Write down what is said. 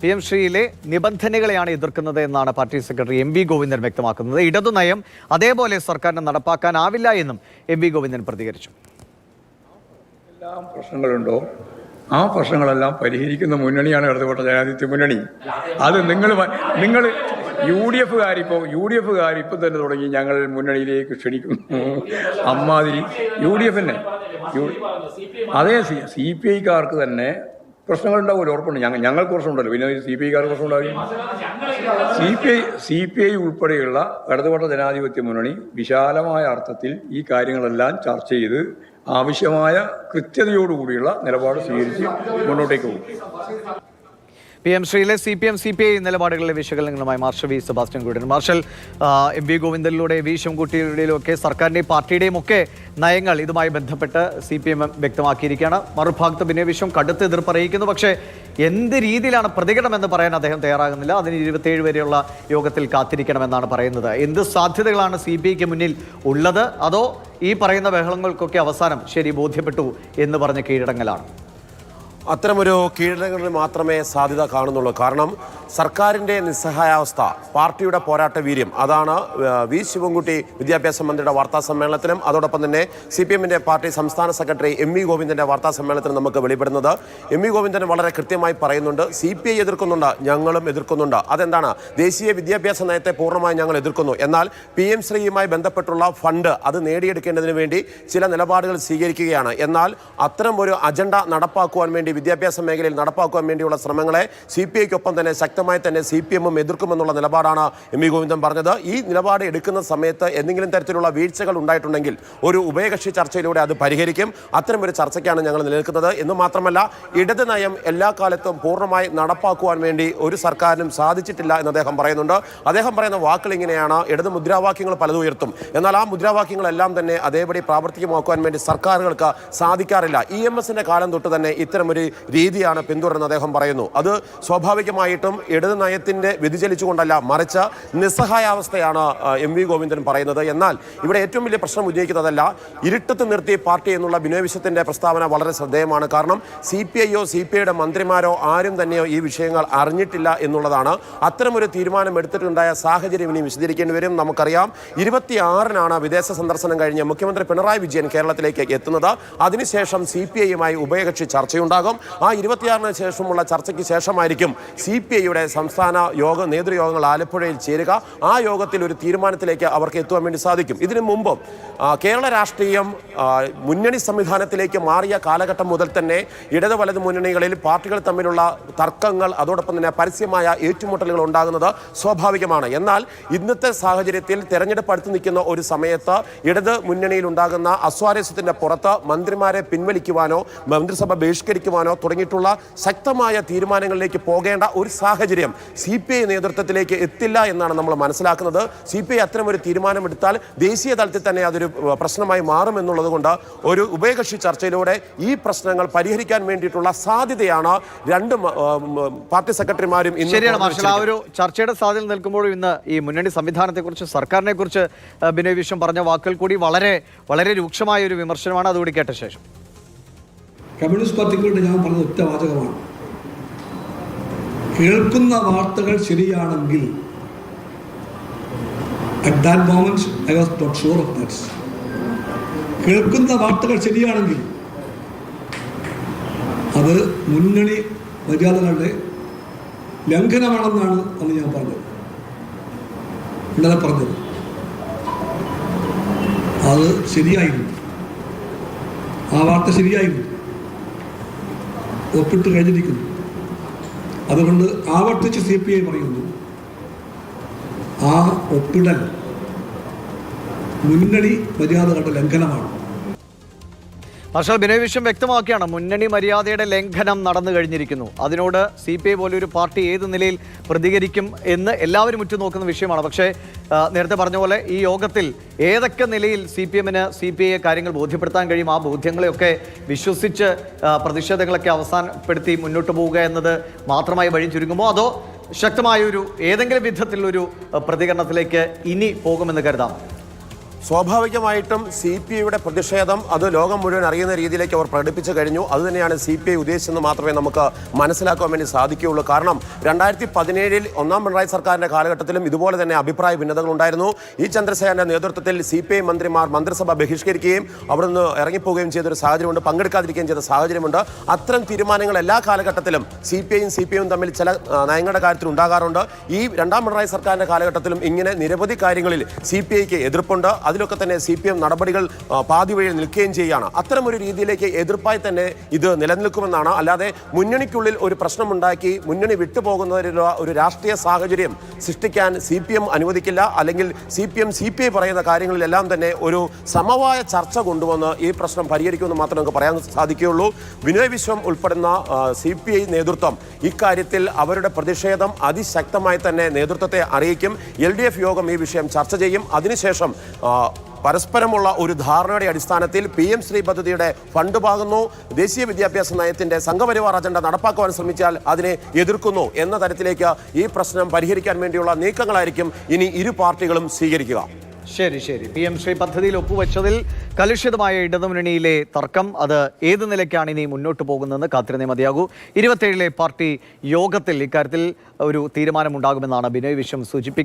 PM ശ്രീയിലെ നിബന്ധനകളെയാണ് എതിർക്കുന്നത് എന്നാണ് party secretary MV Govindan വ്യക്തമാക്കുന്നത്. ഇടതു നയം അതേപോലെ സർക്കാരിന് നടപ്പാക്കാനാവില്ല എന്നും MV ഗോവിന്ദൻ പ്രതികരിച്ചു. എല്ലാ പ്രശ്നങ്ങളുണ്ടോ ആ പ്രശ്നങ്ങളെല്ലാം പരിഹരിക്കുന്ന മുന്നണിയാണ് ഇടതുപക്ഷ ജനാധിപത്യ മുന്നണി. അത് നിങ്ങൾ UDF-കാർ ഇപ്പം തന്നെ തുടങ്ങി ഞങ്ങൾ മുന്നണിയിലേക്ക് ക്ഷണിക്കുന്നു. അമ്മാതിരി UDF തന്നെ അതേ CPI-കാർക്ക് തന്നെ പ്രശ്നങ്ങളുണ്ടാവുമല്ലോ, ഉറപ്പുണ്ട്. ഞങ്ങൾക്ക് പ്രശ്നമുണ്ടല്ലോ, പിന്നെ CPI-കാർക്ക് പ്രശ്നം ഉണ്ടാവില്ല. CPI ഉൾപ്പെടെയുള്ള ഇടതുപക്ഷ ജനാധിപത്യ മുന്നണി വിശാലമായ അർത്ഥത്തിൽ ഈ കാര്യങ്ങളെല്ലാം ചർച്ച ചെയ്ത് ആവശ്യമായ കൃത്യതയോടുകൂടിയുള്ള നിലപാട് സ്വീകരിച്ച് മുന്നോട്ടേക്ക് പോകും. PM ശ്രീയിലെ CPM CPI നിലപാടുകളിലെ വിശകലനങ്ങളുമായി മാർഷൽ V സെബാസ്റ്റ്യൻ കൂടിയാണ്. മാർഷൽ, MV ഗോവിന്ദനിലൂടെ V ശിവൻകുട്ടിയുടെയൊക്കെ സർക്കാരിൻ്റെയും പാർട്ടിയുടെയും ഒക്കെ നയങ്ങൾ ഇതുമായി ബന്ധപ്പെട്ട് CPM വ്യക്തമാക്കിയിരിക്കുകയാണ്. മറുഭാഗത്ത് ബിനോയ് വിശ്വം കടുത്ത എതിർപ്പ് അറിയിക്കുന്നു. പക്ഷേ എന്ത് രീതിയിലാണ് പ്രതികരണം എന്ന് പറയാൻ അദ്ദേഹം തയ്യാറാകുന്നില്ല. അതിന് 27 വരെയുള്ള യോഗത്തിൽ കാത്തിരിക്കണമെന്നാണ് പറയുന്നത്. എന്ത് സാധ്യതകളാണ് CPIക്ക് മുന്നിൽ ഉള്ളത്? അതോ ഈ പറയുന്ന ബഹളങ്ങൾക്കൊക്കെ അവസാനം ശരി ബോധ്യപ്പെട്ടു എന്ന് പറഞ്ഞ കീഴടങ്ങലാണ്? അത്തരമൊരു കീഴടങ്ങളിൽ മാത്രമേ സാധ്യത കാണുന്നുള്ളൂ. കാരണം സർക്കാരിൻ്റെ നിസ്സഹായാവസ്ഥ, പാർട്ടിയുടെ പോരാട്ട വീര്യം, അതാണ് V ശിവൻകുട്ടി വിദ്യാഭ്യാസ മന്ത്രിയുടെ വാർത്താ സമ്മേളനത്തിലും അതോടൊപ്പം തന്നെ CPM-ന്റെ പാർട്ടി സംസ്ഥാന സെക്രട്ടറി MV ഗോവിന്ദൻ്റെ വാർത്താ സമ്മേളനത്തിലും നമുക്ക് വെളിപ്പെടുന്നത്. MV ഗോവിന്ദൻ വളരെ കൃത്യമായി പറയുന്നുണ്ട്, CPI എതിർക്കുന്നുണ്ട്, ഞങ്ങളും എതിർക്കുന്നുണ്ട്. അതെന്താണ്? ദേശീയ വിദ്യാഭ്യാസ നയത്തെ പൂർണ്ണമായി ഞങ്ങൾ എതിർക്കുന്നു. എന്നാൽ PM ശ്രീയുമായി ബന്ധപ്പെട്ടുള്ള ഫണ്ട് അത് നേടിയെടുക്കേണ്ടതിന് വേണ്ടി ചില നിലപാടുകൾ സ്വീകരിക്കുകയാണ്. എന്നാൽ അത്തരം ഒരു അജണ്ട നടപ്പാക്കുവാൻ വേണ്ടി, വിദ്യാഭ്യാസ മേഖലയിൽ നടപ്പാക്കുവാൻ വേണ്ടിയുള്ള ശ്രമങ്ങളെ CPI-ക്കൊപ്പം തന്നെ ശക്തമായി തന്നെ CPM-ഉം എതിർക്കുമെന്നുള്ള നിലപാടാണ് MV ഗോവിന്ദൻ പറഞ്ഞത്. ഈ നിലപാട് എടുക്കുന്ന സമയത്ത് എന്തെങ്കിലും തരത്തിലുള്ള വീഴ്ചകൾ ഉണ്ടായിട്ടുണ്ടെങ്കിൽ ഒരു ഉഭയകക്ഷി ചർച്ചയിലൂടെ അത് പരിഹരിക്കും. അത്തരമൊരു ചർച്ചയ്ക്കാണ് ഞങ്ങൾ നിലനിൽക്കുന്നത് എന്ന് മാത്രമല്ല, ഇടത് നയം എല്ലാ കാലത്തും പൂർണ്ണമായി നടപ്പാക്കുവാൻ വേണ്ടി ഒരു സർക്കാരിനും സാധിച്ചിട്ടില്ല എന്ന് അദ്ദേഹം പറയുന്നുണ്ട്. അദ്ദേഹം പറയുന്ന വാക്കുകൾ ഇങ്ങനെയാണ്: ഇടത് മുദ്രാവാക്യങ്ങൾ പലതും ഉയർത്തും, എന്നാൽ ആ മുദ്രാവാക്യങ്ങളെല്ലാം തന്നെ അതേപടി പ്രാവർത്തികമാക്കുവാൻ വേണ്ടി സർക്കാരുകൾക്ക് സാധിക്കാറില്ല. EMS-ന്റെ കാലം തൊട്ട് തന്നെ ഇത്തരമൊരു രീതിയാണ് പിന്തുടരുന്നത് അദ്ദേഹം പറയുന്നു. അത് സ്വാഭാവികമായിട്ടും ഇടത് നയത്തിന്റെ വ്യതിചലിച്ചുകൊണ്ടല്ല, മറിച്ച് നിസ്സഹായാവസ്ഥയാണ് MV ഗോവിന്ദൻ പറയുന്നത്. എന്നാൽ ഇവിടെ ഏറ്റവും വലിയ പ്രശ്നം ഉന്നയിക്കുന്നതല്ല, ഇരുട്ടത്ത് നിർത്തി പാർട്ടി എന്നുള്ള ബിനോയ് വിശ്വത്തിന്റെ പ്രസ്താവന വളരെ ശ്രദ്ധേയമാണ്. കാരണം CPI-യോ CPI-യുടെ മന്ത്രിമാരോ ആരും തന്നെയോ ഈ വിഷയങ്ങൾ അറിഞ്ഞിട്ടില്ല എന്നുള്ളതാണ്. അത്തരമൊരു തീരുമാനം എടുത്തിട്ടുണ്ടായ സാഹചര്യം ഇനി വിശദീകരിക്കേണ്ടി വരും. നമുക്കറിയാം, 26-നാണ് വിദേശ സന്ദർശനം കഴിഞ്ഞ് മുഖ്യമന്ത്രി പിണറായി വിജയൻ കേരളത്തിലേക്ക് എത്തുന്നത്. അതിനുശേഷം CPI-യുമായി ഉഭയകക്ഷി ചർച്ചയുണ്ടാകും. ആ 26-ന് ശേഷമുള്ള ചർച്ചയ്ക്ക് ശേഷമായിരിക്കും CPI-യുടെ സംസ്ഥാന നേതൃയോഗങ്ങൾ ആലപ്പുഴയിൽ ചേരുക. ആ യോഗത്തിൽ ഒരു തീരുമാനത്തിലേക്ക് അവർക്ക് എത്തുവാൻ വേണ്ടി സാധിക്കും. ഇതിനു മുമ്പ് കേരള രാഷ്ട്രീയം മുന്നണി സംവിധാനത്തിലേക്ക് മാറിയ കാലഘട്ടം മുതൽ തന്നെ ഇടത് വലത് മുന്നണികളിൽ പാർട്ടികൾ തമ്മിലുള്ള തർക്കങ്ങൾ, അതോടൊപ്പം തന്നെ പരസ്യമായ ഏറ്റുമുട്ടലുകൾ ഉണ്ടാകുന്നത് സ്വാഭാവികമാണ്. എന്നാൽ ഇന്നത്തെ സാഹചര്യത്തിൽ തെരഞ്ഞെടുപ്പ് അടുത്ത് നിൽക്കുന്ന ഒരു സമയത്ത് ഇടത് മുന്നണിയിൽ ഉണ്ടാകുന്ന അസ്വാരസ്യത്തിന്റെ പുറത്ത് മന്ത്രിമാരെ പിൻവലിക്കുവാനോ മന്ത്രിസഭ ബഹിഷ്കരിക്കുവാനോ തുടങ്ങിയിട്ടുള്ള ശക്തമായ തീരുമാനങ്ങളിലേക്ക് പോകേണ്ട ഒരു സാഹചര്യം CPI നേതൃത്വത്തിലേക്ക് എത്തില്ല എന്നാണ് നമ്മൾ മനസ്സിലാക്കുന്നത്. CPI അത്തരമൊരു തീരുമാനമെടുത്താൽ ദേശീയ തലത്തിൽ തന്നെ അതൊരു പ്രശ്നമായി മാറുമെന്നുള്ളത് കൊണ്ട് ഒരു ഉഭയകക്ഷി ചർച്ചയിലൂടെ ഈ പ്രശ്നങ്ങൾ പരിഹരിക്കാൻ വേണ്ടിയിട്ടുള്ള സാധ്യതയാണ് രണ്ട് പാർട്ടി സെക്രട്ടറിമാരും. ശരിയാണ്, ആ ഒരു ചർച്ചയുടെ സാധ്യത നിൽക്കുമ്പോഴും ഇന്ന് ഈ മുന്നണി സംവിധാനത്തെക്കുറിച്ച്, സർക്കാരിനെ കുറിച്ച് ബിനോയ് വിശ്വം പറഞ്ഞ വാക്കുകൾ കൂടി വളരെ വളരെ രൂക്ഷമായ ഒരു വിമർശനമാണ്. അതുകൂടി കേട്ട ശേഷം കമ്മ്യൂണിസ്റ്റ് പാർട്ടികളുടെ ഞാൻ പറഞ്ഞ ഒറ്റ വാചകമാണ്: കേൾക്കുന്ന വാർത്തകൾ ശരിയാണെങ്കിൽ, at that moment I was not sure of that, കേൾക്കുന്ന വാർത്തകൾ ശരിയാണെങ്കിൽ അത് മുന്നണി മര്യാദകളുടെ ലംഘനമാണെന്നാണ് അന്ന് ഞാൻ പറഞ്ഞത്, ഇന്നലെ പറഞ്ഞത്. അത് ശരിയായിരുന്നു, ആ വാർത്ത ശരിയായിരുന്നു, ഒപ്പിട്ട് കഴിഞ്ഞിരിക്കുന്നു. അതുകൊണ്ട് ആവർത്തിച്ച് CPI പറയുന്നു, ആ ഒപ്പിടൽ മുന്നണി മര്യാദകളുടെ ലംഘനമാണ്. മാർഷൽ ബിനോയ് വിശ്വം വ്യക്തമാക്കിയാണ്, മുന്നണി മര്യാദയുടെ ലംഘനം നടന്നു കഴിഞ്ഞിരിക്കുന്നു. അതിനോട് CPI പോലൊരു പാർട്ടി ഏത് നിലയിൽ പ്രതികരിക്കും എന്ന് എല്ലാവരും ഉറ്റുനോക്കുന്ന വിഷയമാണ്. പക്ഷേ നേരത്തെ പറഞ്ഞ പോലെ ഈ യോഗത്തിൽ ഏതൊക്കെ നിലയിൽ CPM-ന് CPI-യെ കാര്യങ്ങൾ ബോധ്യപ്പെടുത്താൻ കഴിയും, ആ ബോധ്യങ്ങളെയൊക്കെ വിശ്വസിച്ച് പ്രതിഷേധങ്ങളൊക്കെ അവസാനപ്പെടുത്തി മുന്നോട്ട് പോവുക എന്നത് മാത്രമായി വഴി ചുരുങ്ങുമോ, അതോ ശക്തമായൊരു ഏതെങ്കിലും വിധത്തിലൊരു പ്രതികരണത്തിലേക്ക് ഇനി പോകുമെന്ന് കരുതാം? സ്വാഭാവികമായിട്ടും CPIയുടെ പ്രതിഷേധം അത് ലോകം മുഴുവൻ അറിയുന്ന രീതിയിലേക്ക് അവർ പ്രകടിപ്പിച്ചു കഴിഞ്ഞു. അതുതന്നെയാണ് CPI ഉദ്ദേശിച്ചെന്ന് മാത്രമേ നമുക്ക് മനസ്സിലാക്കാൻ വേണ്ടി സാധിക്കുകയുള്ളൂ. കാരണം 2017 ഒന്നാം പിണറായി സർക്കാരിന്റെ കാലഘട്ടത്തിലും ഇതുപോലെ തന്നെ അഭിപ്രായ ഭിന്നതകൾ ഉണ്ടായിരുന്നു. ഈ ചന്ദ്രശേഖരന്റെ നേതൃത്വത്തിൽ CPI മന്ത്രിമാർ മന്ത്രിസഭ ബഹിഷ്കരിക്കുകയും അവിടുന്ന് ഇറങ്ങിപ്പോവുകയും ചെയ്തൊരു സാഹചര്യമുണ്ട്, പങ്കെടുക്കാതിരിക്കുകയും ചെയ്ത സാഹചര്യമുണ്ട്. അത്തരം തീരുമാനങ്ങൾ എല്ലാ കാലഘട്ടത്തിലും CPIയും CPIയും തമ്മിൽ ചില നയങ്ങളുടെ കാര്യത്തിൽ ഉണ്ടാകാറുണ്ട്. ഈ രണ്ടാം പിണറായി സർക്കാരിന്റെ കാലഘട്ടത്തിലും ഇങ്ങനെ നിരവധി കാര്യങ്ങളിൽ CPIക്ക് എതിർപ്പുണ്ട്. അതിലൊക്കെ തന്നെ CPM നടപടികൾ പാതി വഴിയിൽ നിൽക്കുകയും ചെയ്യുകയാണ്. അത്തരം ഒരു രീതിയിലേക്ക് എതിർപ്പായി തന്നെ ഇത് നിലനിൽക്കുമെന്നാണ്. അല്ലാതെ മുന്നണിക്കുള്ളിൽ ഒരു പ്രശ്നമുണ്ടാക്കി മുന്നണി വിട്ടുപോകുന്നതിനുള്ള ഒരു രാഷ്ട്രീയ സാഹചര്യം സൃഷ്ടിക്കാൻ CPM അനുവദിക്കില്ല. അല്ലെങ്കിൽ CPI പറയുന്ന കാര്യങ്ങളിലെല്ലാം തന്നെ ഒരു സമവായ ചർച്ച കൊണ്ടുവന്ന് ഈ പ്രശ്നം പരിഹരിക്കുമെന്ന് മാത്രമേ നമുക്ക് പറയാൻ സാധിക്കുകയുള്ളൂ. ബിനോയ് വിശ്വം ഉൾപ്പെടുന്ന CPI നേതൃത്വം ഇക്കാര്യത്തിൽ അവരുടെ പ്രതിഷേധം അതിശക്തമായി തന്നെ നേതൃത്വത്തെ അറിയിക്കും. LDF യോഗം ഈ വിഷയം ചർച്ച ചെയ്യും. അതിനുശേഷം പരസ്പരമുള്ള ഒരു ധാരണയുടെ അടിസ്ഥാനത്തിൽ PM ശ്രീ പദ്ധതിയുടെ ഫണ്ട് പാകുന്നു, ദേശീയ വിദ്യാഭ്യാസ നയത്തിന്റെ സംഘപരിവാർ അജണ്ട നടപ്പാക്കുവാൻ ശ്രമിച്ചാൽ അതിനെ എതിർക്കുന്നു എന്ന തരത്തിലേക്ക് ഈ പ്രശ്നം പരിഹരിക്കാൻ വേണ്ടിയുള്ള നീക്കങ്ങളായിരിക്കും ഇനി ഇരു പാർട്ടികളും സ്വീകരിക്കുക. ശരി. PM ശ്രീ പദ്ധതിയിൽ ഒപ്പുവെച്ചതിൽ കലുഷിതമായ ഇടതുമുന്നണിയിലെ തർക്കം അത് ഏത് നിലയ്ക്കാണ് ഇനി മുന്നോട്ട് പോകുന്നതെന്ന് കാത്തിരുന്നേ മതിയാകൂ. 27 പാർട്ടി യോഗത്തിൽ ഇക്കാര്യത്തിൽ ഒരു തീരുമാനമുണ്ടാകുമെന്നാണ് ബിനോയ് വിശ്വം സൂചിപ്പിക്കുന്നത്.